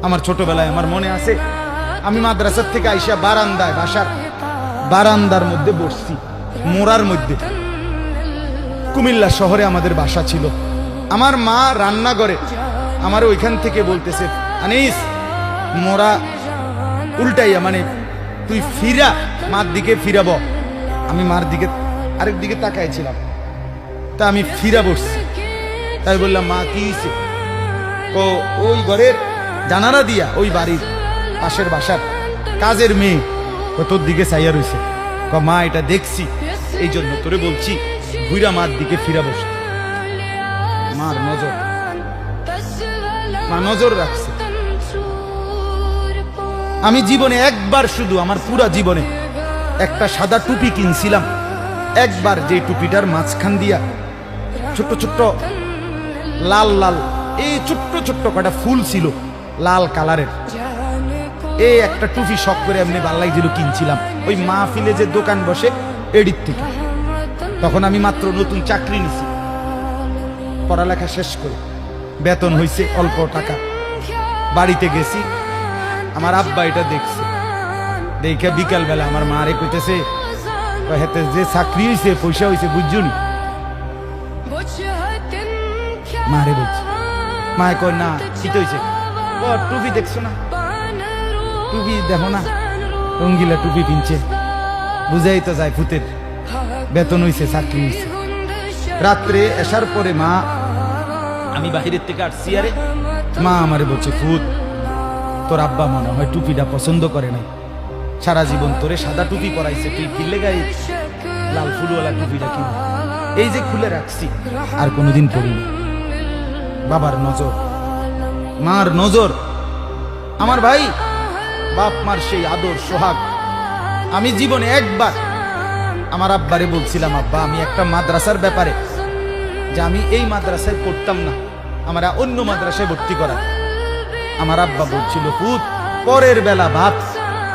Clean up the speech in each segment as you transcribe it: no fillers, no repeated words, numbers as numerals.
আমার ছোটবেলায় আমার মনে আছে, আমি মাদ্রাসার থেকে আইসা বারান্দায়, বাসার বারান্দার মধ্যে বসছি, মোড়ার মধ্যে। কুমিল্লা শহরে আমাদের বাসা ছিল। আমার মা রান্নাঘরে আমার ওইখান থেকে বলতেছে, আনিস মোড়া উল্টাইয়া, মানে তুই ফিরা, মার দিকে ফিরাবো। আমি মার দিকে আরেক দিকে তাকাইছিলাম, তা আমি ফিরা বসছি। তাই বললাম, মা কি হয়েছে? ও ওই ঘরের জানালা দিয়া ওই বাড়ির পাশের বাসার কাজের মেয়ে ও তোর দিকে চাইয়া রয়েছে। মা এটা দেখছি, এই জন্য তোরে বলছি ঘুরা মার দিকে ফিরা বস। মার নজর, মা নজর রাখছে। আমি জীবনে একবার, শুধু আমার পুরা জীবনে একটা সাদা টুপি কিনছিলাম একবার, যে টুপিটার মাঝখান দিয়া ছোট্ট ছোট্ট লাল লাল এই ছোট্ট ছোট্ট কটা ফুল ছিল লাল কালারের। এই একটা টুপি শখ করে এমনি ভাল লাগছিল, কিনছিলাম ওই মাহফিলে যে দোকান বসে এডির থেকে। তখন আমি মাত্র নতুন চাকরি নিছি, পড়ালেখা শেষ করে বেতন হয়েছে অল্প টাকা। বাড়িতে গেছি, আমার আব্বা এটা দেখছে। দেখে বিকাল বেলা আমার মা রে কইতেছে, হেতে যে চাকরি হয়েছে পয়সা হয়েছে বুঝছুনি? মারে বলছে, মায়ে কয় না, কি হয়েছে? টুপি দেখছো না, টুপি দেখো না, রঙ্গিলা টুপি কিনছে, বুঝাই তো যায় ভূতের বেতন হয়েছে, চাকরি হয়েছে। রাত্রে আসার পরে মা, আমি বাহিরের থেকে আসছি, আরে মা আমারে বলছে, ভূত তোর আব্বা মনে হয় টুপিটা পছন্দ করে নাই, সারা জীবন তোরে সাদা টুপি পরাইছে, তুই কিনলে গাই লাল ফুলওয়ালা টুপিটা কিনে। এই যে খুলে রাখছি, আর কোনোদিন পরিনি। বাবার নজর, মার নজর। আমার ভাই, বাপ মার সেই আদর সোহাগ। আমি জীবনে একবার আমার আব্বারে বলছিলাম, আব্বা আমি একটা মাদ্রাসার ব্যাপারে, যে আমি এই মাদ্রাসায় পড়তাম না, আমরা অন্য মাদ্রাসায় ভর্তি করা। আমার আব্বা বলছিল, পুত পরের বেলা ভাত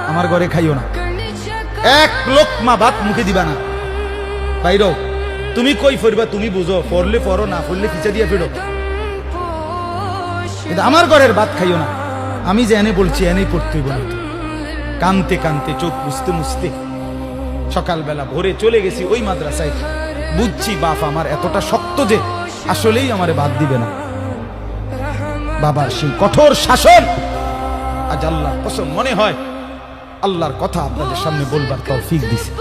আমার ঘরে খাইও না, এক লোকমা ভাত মুখে দিবা না, বাইরো তুমি কই ফিরবা তুমি বুঝো, পড়লে পড়ো, না পড়লে পিছা দিয়ে ফেরো, কিন্তু আমার ঘরের ভাত খাইও না। আমি যে এনে বলছি এনেই পড়তে বলি। কানতে কানতে চোখ মুছতে মুছতে সকালবেলা ভোরে চলে গেছি ওই মাদ্রাসায়। বুঝছি বাপ আমার এতটা শক্ত যে আসলেই আমারে বাদ দিবে না। বাবার সেই কঠোর শাসন আজ আল্লাহর কসম মনে হয় আল্লাহর কথা আপনাদের সামনে বলবার তৌফিক দিছে।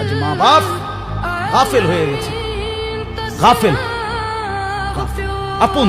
আজ মা বাপ গাফেল হয়ে গেছে, গাফেল। আপন